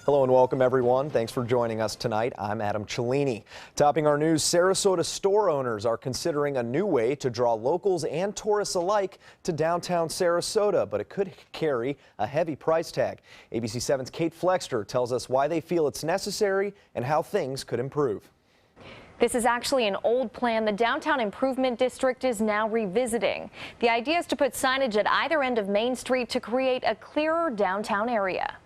Hello and welcome everyone. Thanks for joining us tonight. I'm Adam Cellini. Topping our news, Sarasota store owners are considering a new way to draw locals and tourists alike to downtown Sarasota, but it could carry a heavy price tag. ABC 7's Kate Flexter tells us why they feel it's necessary and how things could improve. This is actually an old plan the Downtown Improvement District is now revisiting. The idea is to put signage at either end of Main Street to create a clearer downtown area.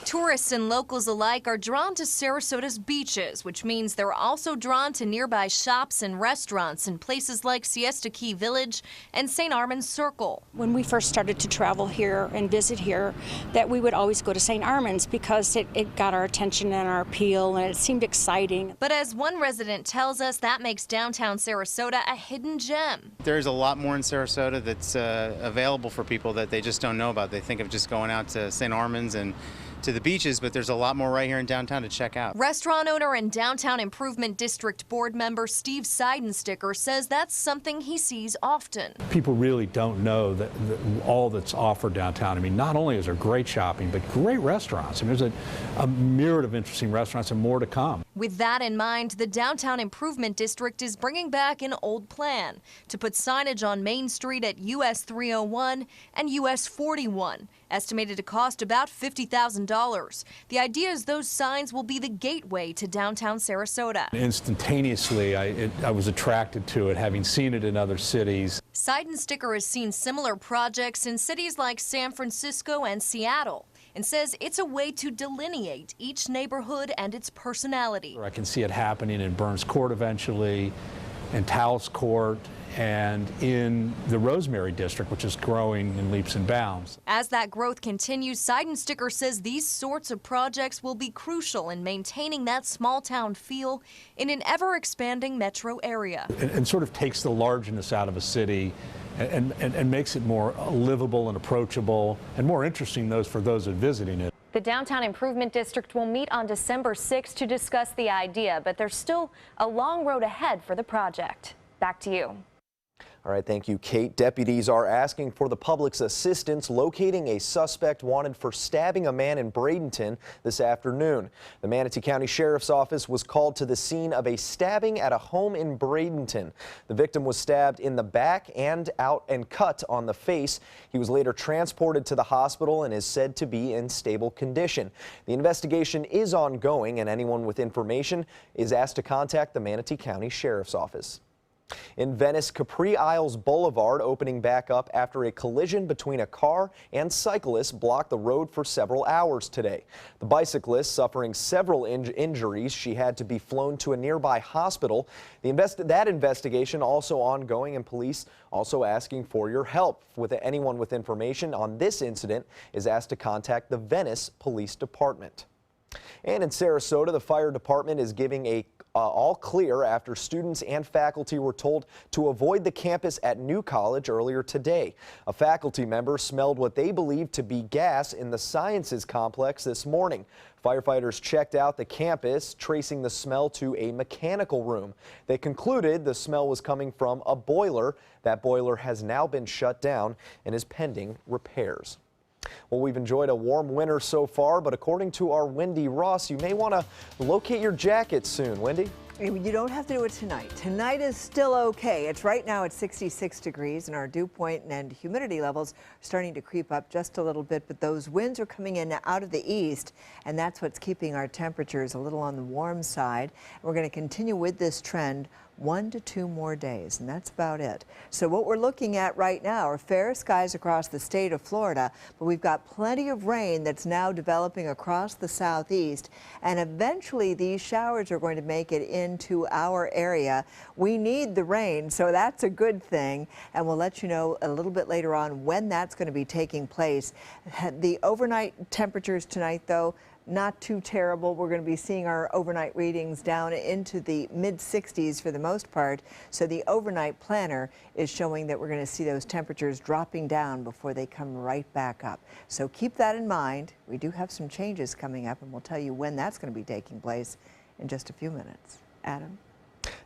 Tourists and locals alike are drawn to Sarasota's beaches, which means they're also drawn to nearby shops and restaurants in places like Siesta Key Village and St. Armand's Circle. When we first started to travel here and visit here, that we would always go to St. Armand's because it got our attention and our appeal, and it seemed exciting. But as one resident tells us, that makes downtown Sarasota a hidden gem. There's a lot more in Sarasota that's available for people that they just don't know about. They think of just going out to St. Armand's and to the beaches, but there's a lot more right here in downtown to check out. Restaurant owner and Downtown Improvement District board member Steve Seidensticker says that's something he sees often. People really don't know that all that's offered downtown. I mean, not only is there great shopping, but great restaurants. I mean, there's a myriad of interesting restaurants and more to come. With that in mind, the Downtown Improvement District is bringing back an old plan to put signage on Main Street at US 301 and US 41, estimated to cost about $50,000. The idea is those signs will be the gateway to downtown Sarasota. Instantaneously, I was attracted to it, having seen it in other cities. Seidensticker has seen similar projects in cities like San Francisco and Seattle, and says it's a way to delineate each neighborhood and its personality. I can see it happening in Burns Court eventually, in Taos Court, and in the Rosemary district, which is growing in leaps and bounds. As that growth continues, Seidensticker says these sorts of projects will be crucial in maintaining that small town feel in an ever-expanding metro area. And sort of takes the largeness out of a city and makes it more livable and approachable and more interesting for those visiting it. The Downtown Improvement District will meet on December 6th to discuss the idea, but there's still a long road ahead for the project. Back to you. All right, thank you, Kate. Deputies are asking for the public's assistance locating a suspect wanted for stabbing a man in Bradenton this afternoon. The Manatee County Sheriff's Office was called to the scene of a stabbing at a home in Bradenton. The victim was stabbed in the back and out and cut on the face. He was later transported to the hospital and is said to be in stable condition. The investigation is ongoing, and anyone with information is asked to contact the Manatee County Sheriff's Office. In Venice, Capri Isles Boulevard opening back up after a collision between a car and cyclists blocked the road for several hours today. The bicyclist suffering several injuries. She had to be flown to a nearby hospital. That investigation also ongoing, and police also asking for your help. Anyone with information on this incident is asked to contact the Venice Police Department. And in Sarasota, the fire department is giving a all clear after students and faculty were told to avoid the campus at New College earlier today. A faculty member smelled what they believed to be gas in the sciences complex this morning. Firefighters checked out the campus, tracing the smell to a mechanical room. They concluded the smell was coming from a boiler. That boiler has now been shut down and is pending repairs. Well, we've enjoyed a warm winter so far, but according to our Wendy Ross, you may want to locate your jacket soon. Wendy? You don't have to do it tonight. Tonight is still okay. It's right now at 66 degrees, and our dew point and humidity levels are starting to creep up just a little bit, but those winds are coming in out of the east, and that's what's keeping our temperatures a little on the warm side. And we're going to continue with this trend 1 to 2 more days, and that's about it. So what we're looking at right now are fair skies across the state of Florida, but we've got plenty of rain that's now developing across the southeast, and eventually these showers are going to make it into our area. We need the rain, so that's a good thing, and we'll let you know a little bit later on when that's going to be taking place. The overnight temperatures tonight, though, not too terrible. We're going to be seeing our overnight readings down into the mid-60s for the most part. So the overnight planner is showing that we're going to see those temperatures dropping down before they come right back up. So keep that in mind. We do have some changes coming up, and we'll tell you when that's going to be taking place in just a few minutes. Adam?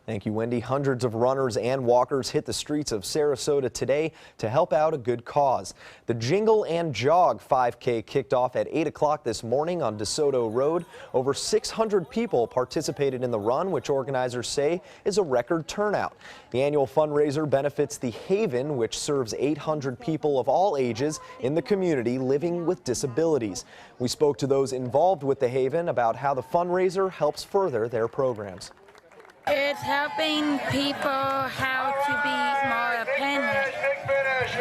Thank you, Wendy. Hundreds of runners and walkers hit the streets of Sarasota today to help out a good cause. The Jingle and Jog 5K kicked off at 8 o'clock this morning on DeSoto Road. Over 600 people participated in the run, which organizers say is a record turnout. The annual fundraiser benefits the Haven, which serves 800 people of all ages in the community living with disabilities. We spoke to those involved with the Haven about how the fundraiser helps further their programs. It's helping people how to be more independent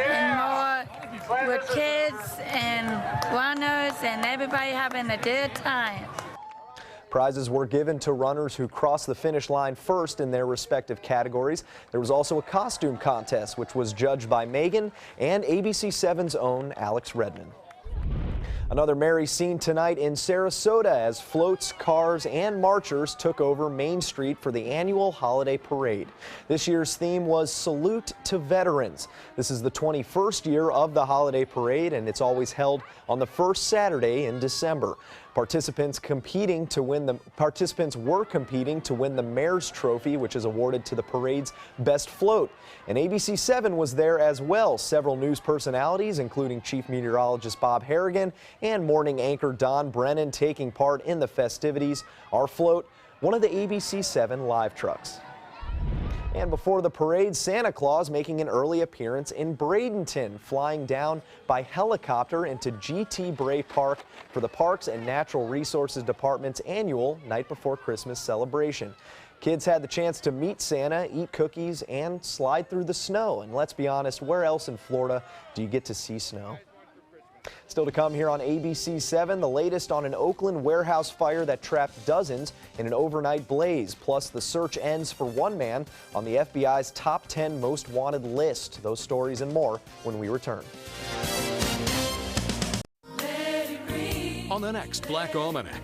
and more with kids and runners and everybody having a good time. Prizes were given to runners who crossed the finish line first in their respective categories. There was also a costume contest, which was judged by Megan and ABC7's own Alex Redmond. Another merry scene tonight in Sarasota as floats, cars, and marchers took over Main Street for the annual holiday parade. This year's theme was Salute to Veterans. This is the 21st year of the holiday parade, and it's always held on the first Saturday in December. Participants were competing to win the Mayor's Trophy, which is awarded to the parade's best float. And ABC7 was there as well. Several news personalities, including Chief Meteorologist Bob Harrigan and morning anchor Don Brennan, taking part in the festivities. Our float, one of the ABC7 live trucks. And before the parade, Santa Claus making an early appearance in Bradenton, flying down by helicopter into GT Bray Park for the Parks and Natural Resources Department's annual Night Before Christmas celebration. Kids had the chance to meet Santa, eat cookies, and slide through the snow. And let's be honest, where else in Florida do you get to see snow? Still to come here on ABC7, the latest on an Oakland warehouse fire that trapped dozens in an overnight blaze. Plus, the search ends for one man on the FBI's top 10 most wanted list. Those stories and more when we return. On the next Black Almanac.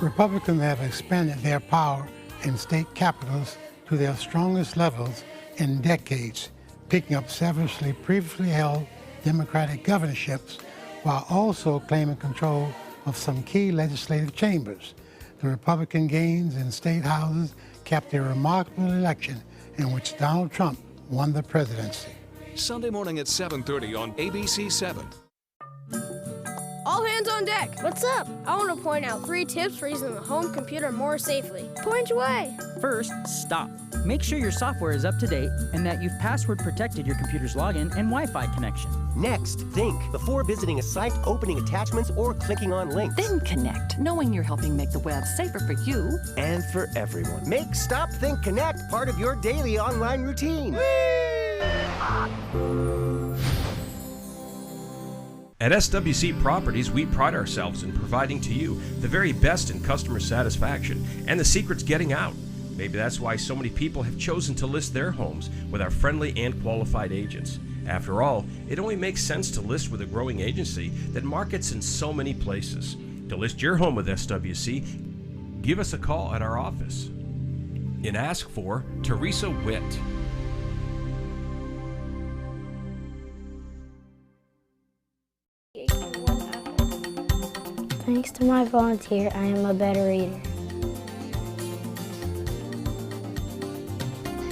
Republicans have expanded their power in state capitals to their strongest levels in decades, picking up savagely previously held Democratic governorships while also claiming control of some key legislative chambers. The Republican gains in state houses capped a remarkable election in which Donald Trump won the presidency. Sunday morning at 7:30 on ABC7. All hands on deck. What's up? I want to point out 3 tips for using the home computer more safely. Point away. First, stop. Make sure your software is up to date and that you've password protected your computer's login and Wi-Fi connection. Next, think before visiting a site, opening attachments, or clicking on links. Then connect, knowing you're helping make the web safer for you and for everyone. Make Stop, Think, Connect part of your daily online routine. At SWC Properties, we pride ourselves in providing to you the very best in customer satisfaction, and the secret's getting out. Maybe that's why so many people have chosen to list their homes with our friendly and qualified agents. After all, it only makes sense to list with a growing agency that markets in so many places. To list your home with SWC, give us a call at our office and ask for Teresa Witt. Thanks to my volunteer, I am a better reader.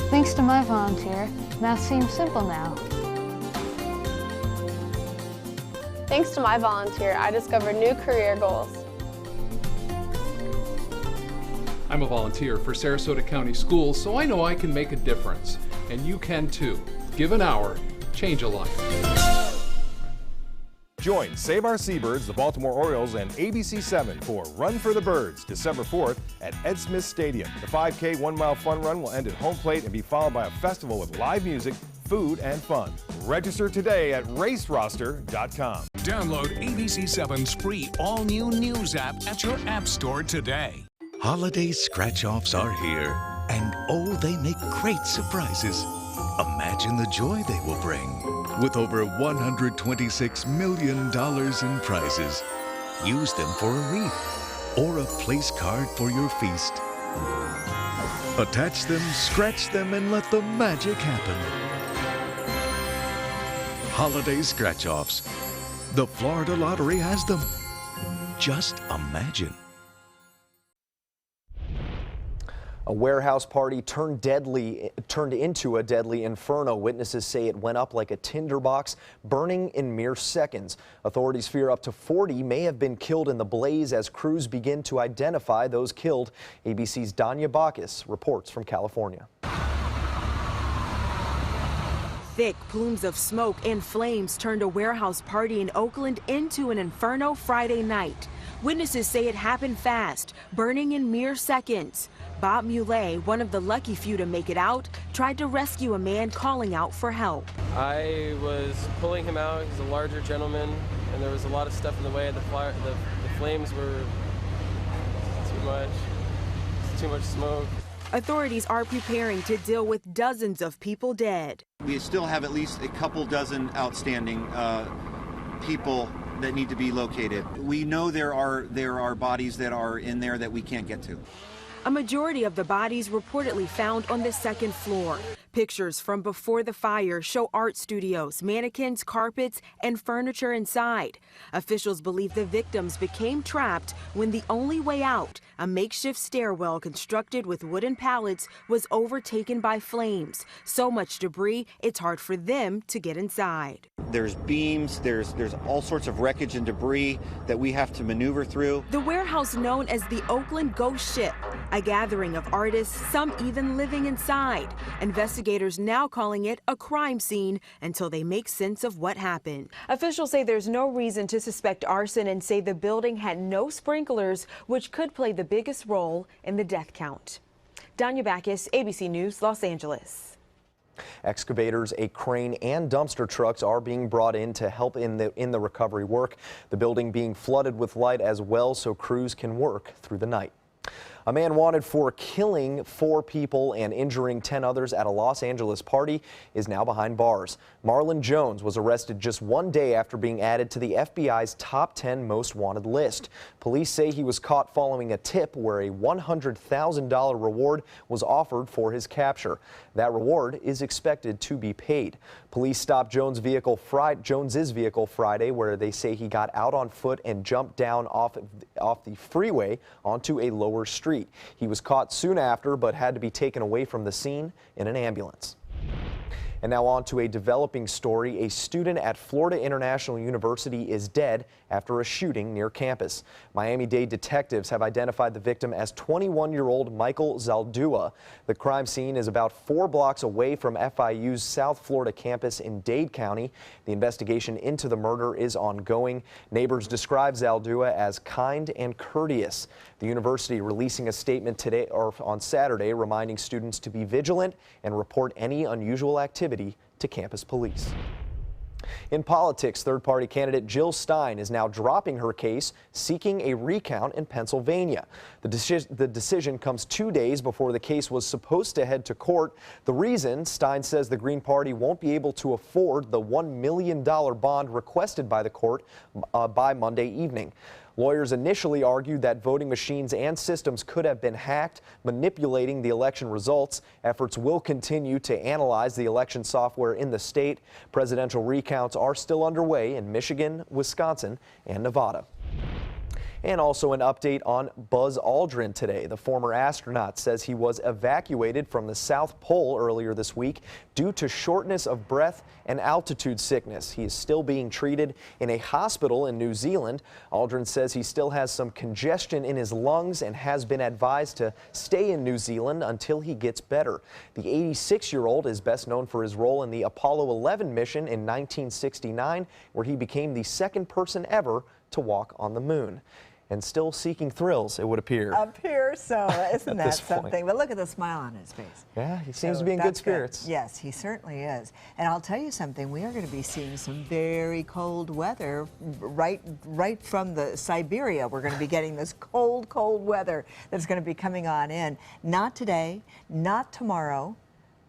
Thanks to my volunteer, math seems simple now. Thanks to my volunteer, I discovered new career goals. I'm a volunteer for Sarasota County Schools, so I know I can make a difference. And you can too. Give an hour, change a life. Join Save Our Seabirds, the Baltimore Orioles, and ABC7 for Run for the Birds, December 4th at Ed Smith Stadium. The 5K 1-mile fun run will end at home plate and be followed by a festival with live music, food, and fun. Register today at raceroster.com. Download ABC7's free all-new news app at your app store today. Holiday scratch-offs are here, and oh, they make great surprises. Imagine the joy they will bring. With over $126 million in prizes, use them for a wreath or a place card for your feast. Attach them, scratch them, and let the magic happen. Holiday scratch-offs. The Florida Lottery has them. Just imagine. A warehouse party turned into a deadly inferno. Witnesses say it went up like a tinderbox, burning in mere seconds. Authorities fear up to 40 may have been killed in the blaze as crews begin to identify those killed. ABC's Danya Bacchus reports from California. Thick plumes of smoke and flames turned a warehouse party in Oakland into an inferno Friday night. Witnesses say it happened fast, burning in mere seconds. Bob Muley, one of the lucky few to make it out, tried to rescue a man calling out for help. I was pulling him out. He's a larger gentleman, and there was a lot of stuff in the way. The flames were too much smoke. Authorities are preparing to deal with dozens of people dead. We still have at least a couple dozen outstanding people that need to be located. We know there are bodies that are in there that we can't get to. A majority of the bodies reportedly found on the second floor. Pictures from before the fire show art studios, mannequins, carpets, and furniture inside. Officials believe the victims became trapped when the only way out, a makeshift stairwell constructed with wooden pallets, was overtaken by flames. So much debris, it's hard for them to get inside. There's beams, there's all sorts of wreckage and debris that we have to maneuver through. The warehouse known as the Oakland Ghost Ship, a gathering of artists, some even living inside. Investigators now calling it a crime scene until they make sense of what happened. Officials say there's no reason to suspect arson and say the building had no sprinklers, which could play the biggest role in the death count. Danya Bacchus, ABC News, Los Angeles. Excavators, a crane, and dumpster trucks are being brought in to help in the recovery work. The building being flooded with light as well, so crews can work through the night. A man wanted for killing 4 people and injuring 10 others at a Los Angeles party is now behind bars. Marlon Jones was arrested just 1 day after being added to the FBI's top 10 most wanted list. Police say he was caught following a tip where a $100,000 reward was offered for his capture. That reward is expected to be paid. Police stopped Jones's vehicle Friday, where they say he got out on foot and jumped down off the freeway onto a lower street. He was caught soon after, but had to be taken away from the scene in an ambulance. And now on to a developing story. A student at Florida International University is dead after a shooting near campus. Miami-Dade detectives have identified the victim as 21-year-old Michael Zaldua. The crime scene is about 4 blocks away from FIU's South Florida campus in Dade County. The investigation into the murder is ongoing. Neighbors describe Zaldua as kind and courteous. The university releasing a statement today or on Saturday reminding students to be vigilant and report any unusual activity to campus police. In politics, third-party candidate Jill Stein is now dropping her case, seeking a recount in Pennsylvania. The decision comes 2 days before the case was supposed to head to court. The reason, Stein says the Green Party won't be able to afford the $1 million bond requested by the court by Monday evening. Lawyers initially argued that voting machines and systems could have been hacked, manipulating the election results. Efforts will continue to analyze the election software in the state. Presidential recounts are still underway in Michigan, Wisconsin, and Nevada. And also an update on Buzz Aldrin today. The former astronaut says he was evacuated from the South Pole earlier this week due to shortness of breath and altitude sickness. He is still being treated in a hospital in New Zealand. Aldrin says he still has some congestion in his lungs and has been advised to stay in New Zealand until he gets better. The 86-year-old is best known for his role in the Apollo 11 mission in 1969, where he became the second person ever to walk on the moon. And still seeking thrills, it would appear. Appears so. Isn't that something? Point. But look at the smile on his face. Yeah, he seems to be in good spirits. Good. Yes, he certainly is. And I'll tell you something, we are going to be seeing some very cold weather right from the Siberia. We're going to be getting this cold, cold weather that's going to be coming on in. Not today, not tomorrow,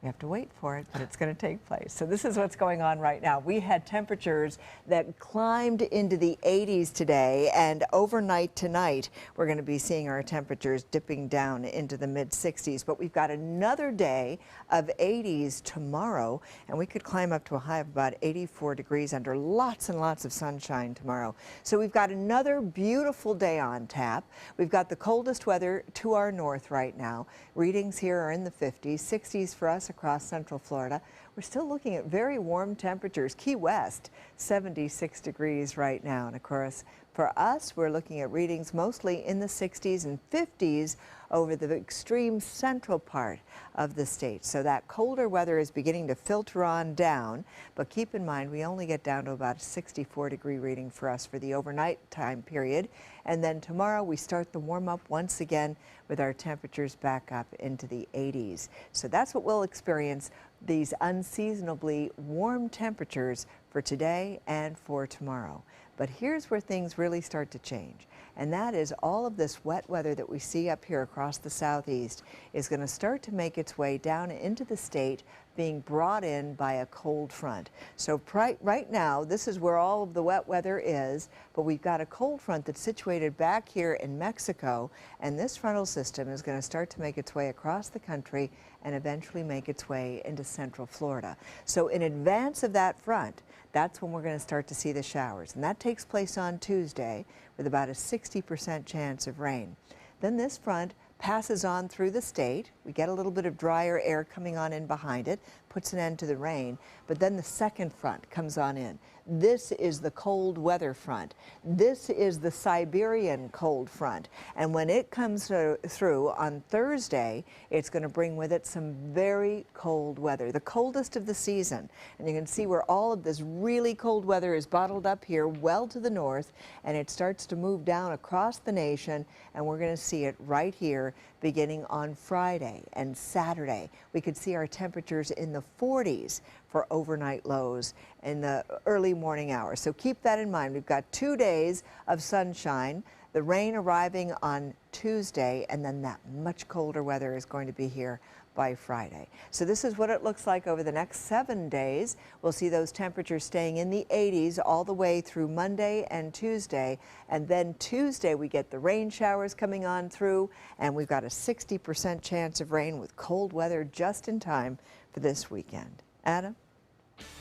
We have to wait for it, but it's going to take place. So this is what's going on right now. We had temperatures that climbed into the 80s today, and overnight tonight, we're going to be seeing our temperatures dipping down into the mid-60s. But we've got another day of 80s tomorrow, and we could climb up to a high of about 84 degrees under lots and lots of sunshine tomorrow. So we've got another beautiful day on tap. We've got the coldest weather to our north right now. Readings here are in the 50s, 60s for us across central Florida. We're still looking at very warm temperatures. Key West, 76 degrees right now. And of course, for us, we're looking at readings mostly in the 60s and 50s over the extreme central part of the state. So that colder weather is beginning to filter on down, but keep in mind we only get down to about a 64-degree reading for us for the overnight time period. And then tomorrow we start the warm up once again with our temperatures back up into the 80s. So that's what we'll experience, these unseasonably warm temperatures for today and for tomorrow. But here's where things really start to change, and that is all of this wet weather that we see up here across the southeast is going to start to make its way down into the state, being brought in by a cold front. So right now, this is where all of the wet weather is, but we've got a cold front that's situated back here in Mexico, and this frontal system is going to start to make its way across the country and eventually make its way into central Florida. So in advance of that front, that's when we're going to start to see the showers, and that takes place on Tuesday with about a 60% chance of rain. Then this front passes on through the state. We get a little bit of drier air coming on in behind it, puts an end to the rain, but then the second front comes on in. This is the cold weather front. This is the Siberian cold front. And when it comes through on Thursday, it's going to bring with it some very cold weather, the coldest of the season. And you can see where all of this really cold weather is bottled up here well to the north, and it starts to move down across the nation, and we're going to see it right here beginning on Friday and Saturday. We could see our temperatures in the 40s for overnight lows in the early morning hours. So keep that in mind. We've got 2 days of sunshine, the rain arriving on Tuesday, and then that much colder weather is going to be here by Friday. So this is what it looks like over the next 7 days. We'll see those temperatures staying in the 80s all the way through Monday and Tuesday. And then Tuesday we get the rain showers coming on through, and we've got a 60% chance of rain with cold weather just in time for this weekend. Adam?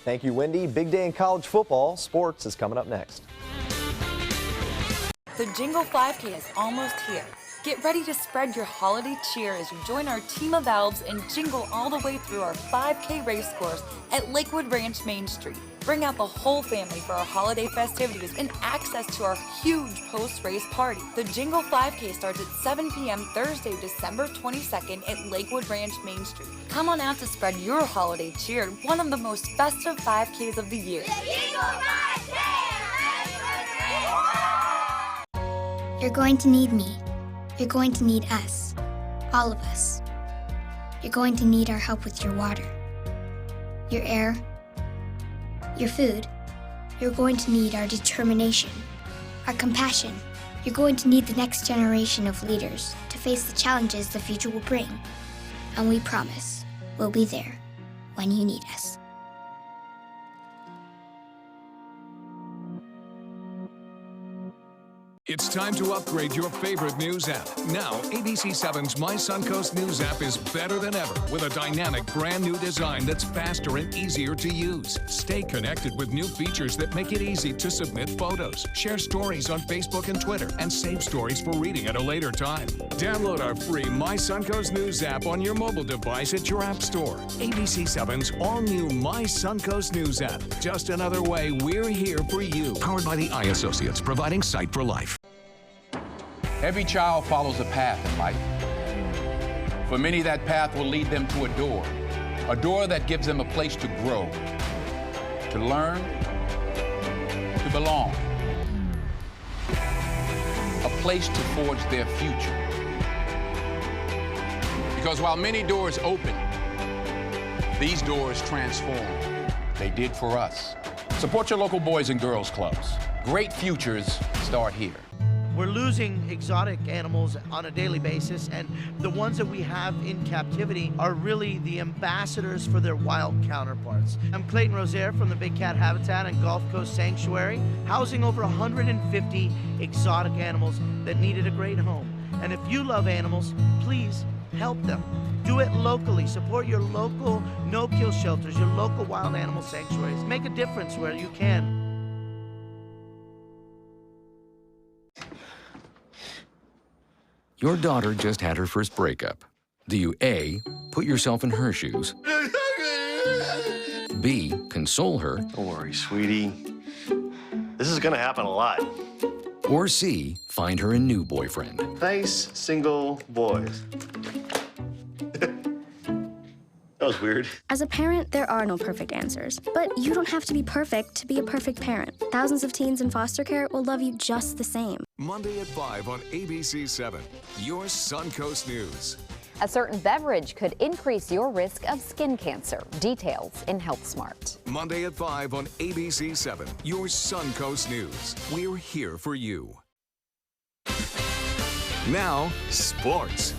Thank you, Wendy. Big day in college football. Sports is coming up next. The Jingle 5K is almost here. Get ready to spread your holiday cheer as you join our team of elves and jingle all the way through our 5K race course at Lakewood Ranch Main Street. Bring out the whole family for our holiday festivities and access to our huge post-race party. The Jingle 5K starts at 7 p.m. Thursday, December 22nd at Lakewood Ranch Main Street. Come on out to spread your holiday cheer at one of the most festive 5Ks of the year. The Jingle 5K! You're going to need me. You're going to need us. All of us. You're going to need our help with your water, your air, your food. You're going to need our determination, our compassion. You're going to need the next generation of leaders to face the challenges the future will bring. And we promise we'll be there when you need us. It's time to upgrade your favorite news app. Now, ABC7's My Suncoast News app is better than ever with a dynamic brand new design that's faster and easier to use. Stay connected with new features that make it easy to submit photos, share stories on Facebook and Twitter, and save stories for reading at a later time. Download our free My Suncoast News app on your mobile device at your app store. ABC7's all-new My Suncoast News app. Just another way we're here for you. Powered by the Eye Associates, providing Sight for Life. Every child follows a path in life. For many, that path will lead them to a door that gives them a place to grow, to learn, to belong, a place to forge their future. Because while many doors open, these doors transform. They did for us. Support your local Boys and Girls Clubs. Great futures start here. We're losing exotic animals on a daily basis, and the ones that we have in captivity are really the ambassadors for their wild counterparts. I'm Clayton Rozier from the Big Cat Habitat and Gulf Coast Sanctuary, housing over 150 exotic animals that needed a great home. And if you love animals, please help them. Do it locally. Support your local no-kill shelters, your local wild animal sanctuaries. Make a difference where you can. Your daughter just had her first breakup. Do you A, put yourself in her shoes? B, console her? Don't worry, sweetie. This is gonna happen a lot. Or C, find her a new boyfriend? Nice single boys. That was weird. As a parent, there are no perfect answers. But you don't have to be perfect to be a perfect parent. Thousands of teens in foster care will love you just the same. Monday at 5 on ABC 7, your Suncoast News. A certain beverage could increase your risk of skin cancer. Details in Health Smart. Monday at 5 on ABC 7, your Suncoast News. We're here for you. Now, sports.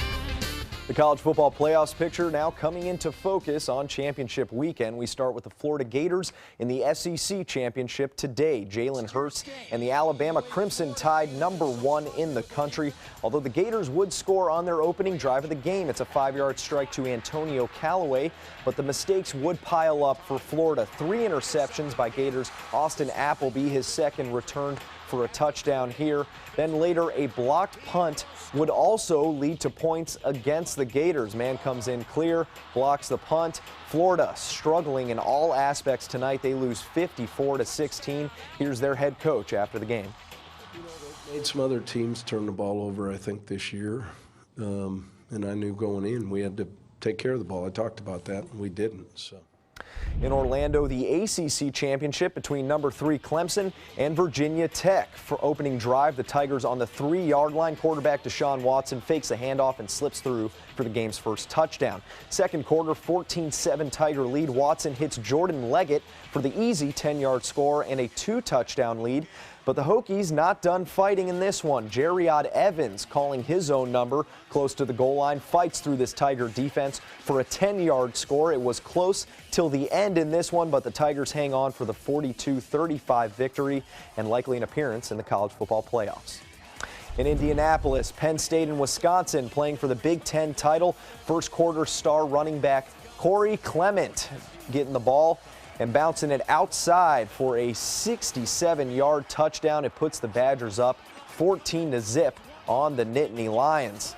The college football playoffs picture now coming into focus on championship weekend. We start with the Florida Gators in the SEC championship today. Jalen Hurts and the Alabama Crimson tied #1 in the country. Although the Gators would score on their opening drive of the game. It's a 5-yard strike to Antonio Callaway, but the mistakes would pile up for Florida. 3 interceptions by Gators. Austin Appleby, his second return for a touchdown here. Then later, a blocked punt would also lead to points against the Gators. Man comes in clear, blocks the punt. Florida struggling in all aspects tonight. They lose 54-16. Here's their head coach after the game. Made some other teams turn the ball over, I think, this year. And I knew going in we had to take care of the ball. I talked about that, and we didn't. So. In Orlando, the ACC championship between #3 Clemson and Virginia Tech. For opening drive, the Tigers on the 3-yard line. Quarterback Deshaun Watson fakes a handoff and slips through for the game's first touchdown. Second quarter, 14-7 Tiger lead. Watson hits Jordan Leggett for the easy 10-yard score and a 2-touchdown lead. But the Hokies not done fighting in this one. Jeriod Evans, calling his own number close to the goal line, fights through this Tiger defense for a 10-yard score. It was close till the end in this one, but the Tigers hang on for the 42-35 victory and likely an appearance in the college football playoffs. In Indianapolis, Penn State and Wisconsin playing for the Big Ten title. First quarter star running back Corey Clement getting the ball and bouncing it outside for a 67-yard touchdown. It puts the Badgers up 14-0 on the Nittany Lions.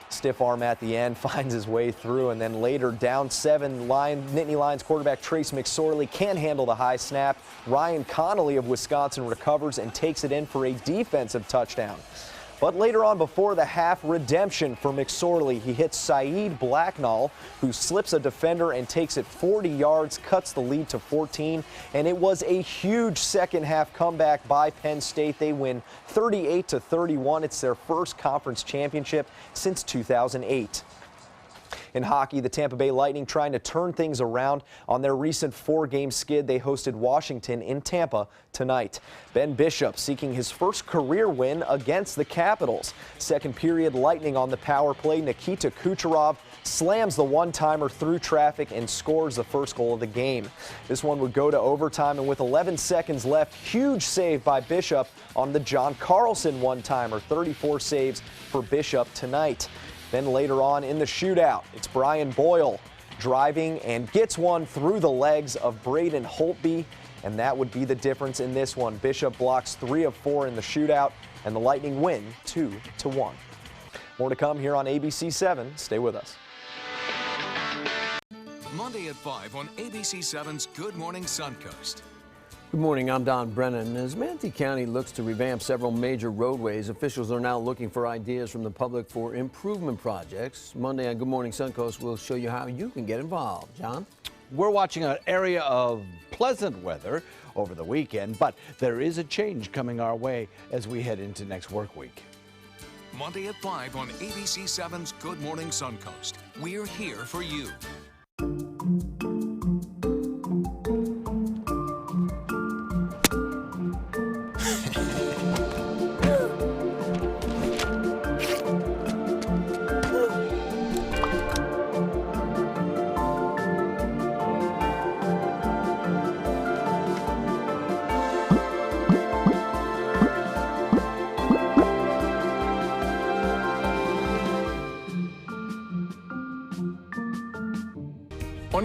Stiff arm at the end, finds his way through, and then later down 7, Nittany Lions quarterback Trace McSorley can't handle the high snap. Ryan Connolly of Wisconsin recovers and takes it in for a defensive touchdown. But later on before the half, redemption for McSorley. He hits Saeed Blacknall, who slips a defender and takes it 40 yards, cuts the lead to 14. And it was a huge second half comeback by Penn State. They win 38-31. It's their first conference championship since 2008. In hockey, the Tampa Bay Lightning trying to turn things around. On their recent 4-game skid, they hosted Washington in Tampa tonight. Ben Bishop seeking his first career win against the Capitals. Second period, Lightning on the power play. Nikita Kucherov slams the one-timer through traffic and scores the first goal of the game. This one would go to overtime, and with 11 seconds left, huge save by Bishop on the John Carlson one-timer. 34 saves for Bishop tonight. Then later on in the shootout, it's Brian Boyle driving and gets one through the legs of Braden Holtby, and that would be the difference in this one. Bishop blocks 3 of 4 in the shootout, and the Lightning win 2-1. More to come here on ABC 7. Stay with us. Monday at 5 on ABC 7's Good Morning Suncoast. Good morning, I'm Don Brennan. As Manatee County looks to revamp several major roadways, officials are now looking for ideas from the public for improvement projects. Monday on Good Morning Suncoast, we'll show you how you can get involved. John? We're watching an area of pleasant weather over the weekend, but there is a change coming our way as we head into next work week. Monday at 5 on ABC 7's Good Morning Suncoast. We're here for you.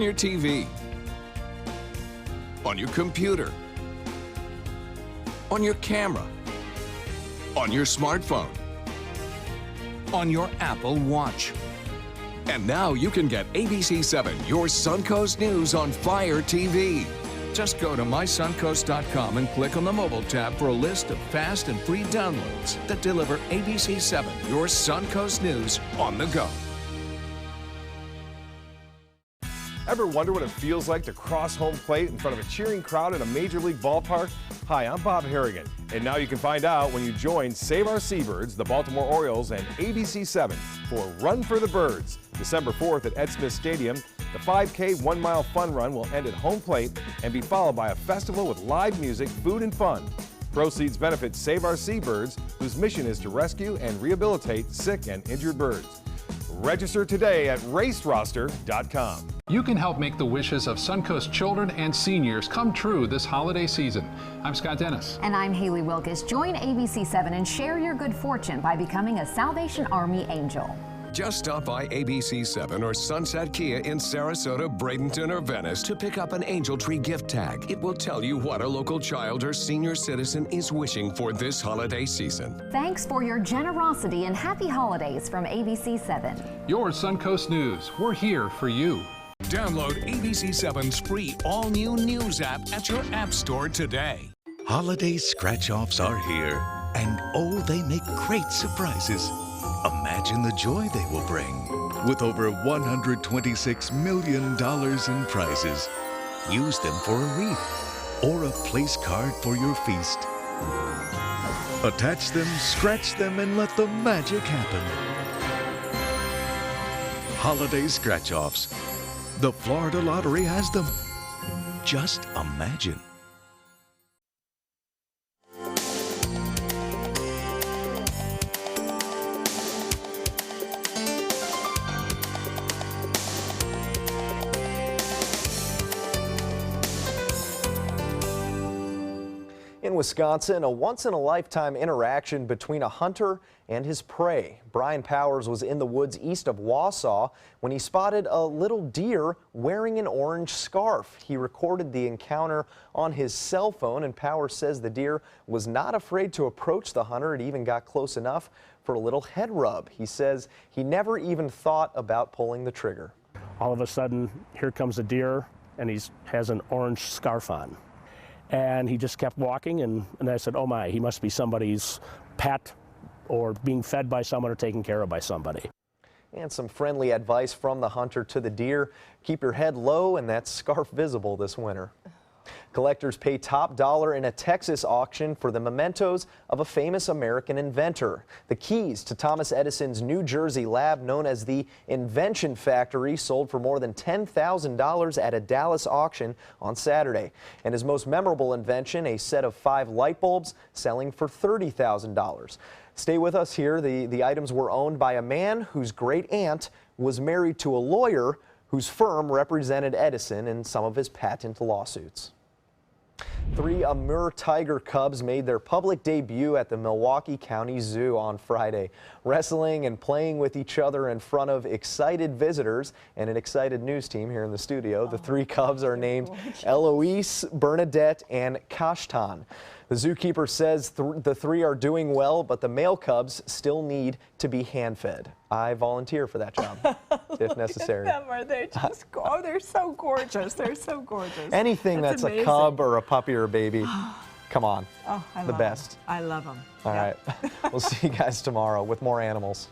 On your TV, on your computer, on your camera, on your smartphone, on your Apple Watch. And now you can get ABC7, your Suncoast News on Fire TV. Just go to mysuncoast.com and click on the mobile tab for a list of fast and free downloads that deliver ABC7, your Suncoast News on the go. Ever wonder what it feels like to cross home plate in front of a cheering crowd at a Major League ballpark? Hi, I'm Bob Harrigan, and now you can find out when you join Save Our Seabirds, the Baltimore Orioles, and ABC7 for Run for the Birds. December 4th at Ed Smith Stadium, the 5K 1 mile fun run will end at home plate and be followed by a festival with live music, food, and fun. Proceeds benefit Save Our Seabirds, whose mission is to rescue and rehabilitate sick and injured birds. Register today at raceroster.com. You can help make the wishes of Suncoast children and seniors come true this holiday season. I'm Scott Dennis. And I'm Haley Wilkes. Join ABC7 and share your good fortune by becoming a Salvation Army Angel. Just stop by ABC7 or Sunset Kia in Sarasota, Bradenton, or Venice to pick up an Angel Tree gift tag. It will tell you what a local child or senior citizen is wishing for this holiday season. Thanks for your generosity and happy holidays from ABC7. Your Suncoast News. We're here for you. Download ABC7's free all-new news app at your app store today. Holiday scratch-offs are here, and oh, they make great surprises. Imagine the joy they will bring. With over $126 million in prizes, use them for a wreath or a place card for your feast. Attach them, scratch them, and let the magic happen. Holiday scratch-offs. The Florida Lottery has them. Just imagine. In Wisconsin, a once-in-a-lifetime interaction between a hunter and his prey. Brian Powers was in the woods east of Wausau when he spotted a little deer wearing an orange scarf. He recorded the encounter on his cell phone, and Powers says the deer was not afraid to approach the hunter. It even got close enough for a little head rub. He says he never even thought about pulling the trigger. All of a sudden, here comes a deer, and he has an orange scarf on. And he just kept walking, and I said, oh my, he must be somebody's pet or being fed by someone or taken care of by somebody. And some friendly advice from the hunter to the deer. Keep your head low and that scarf visible this winter. Collectors pay top dollar in a Texas auction for the mementos of a famous American inventor. The keys to Thomas Edison's New Jersey lab, known as the Invention Factory, sold for more than $10,000 at a Dallas auction on Saturday. And his most memorable invention, a set of 5 light bulbs, selling for $30,000. Stay with us here. The items were owned by a man whose great aunt was married to a lawyer whose firm represented Edison in some of his patent lawsuits. 3 Amur tiger cubs made their public debut at the Milwaukee County Zoo on Friday, wrestling and playing with each other in front of excited visitors and an excited news team here in the studio. The 3 cubs are named Eloise, Bernadette, and Kashtan. The zookeeper says the 3 are doing well, but the male cubs still need to be hand-fed. I volunteer for that job, if necessary. Look at them. Are they just, oh, they're so gorgeous. They're so gorgeous. Anything that's a cub or a puppy or a baby, come on. Oh, I the love best. Them. I love them. All right. We'll see you guys tomorrow with more animals.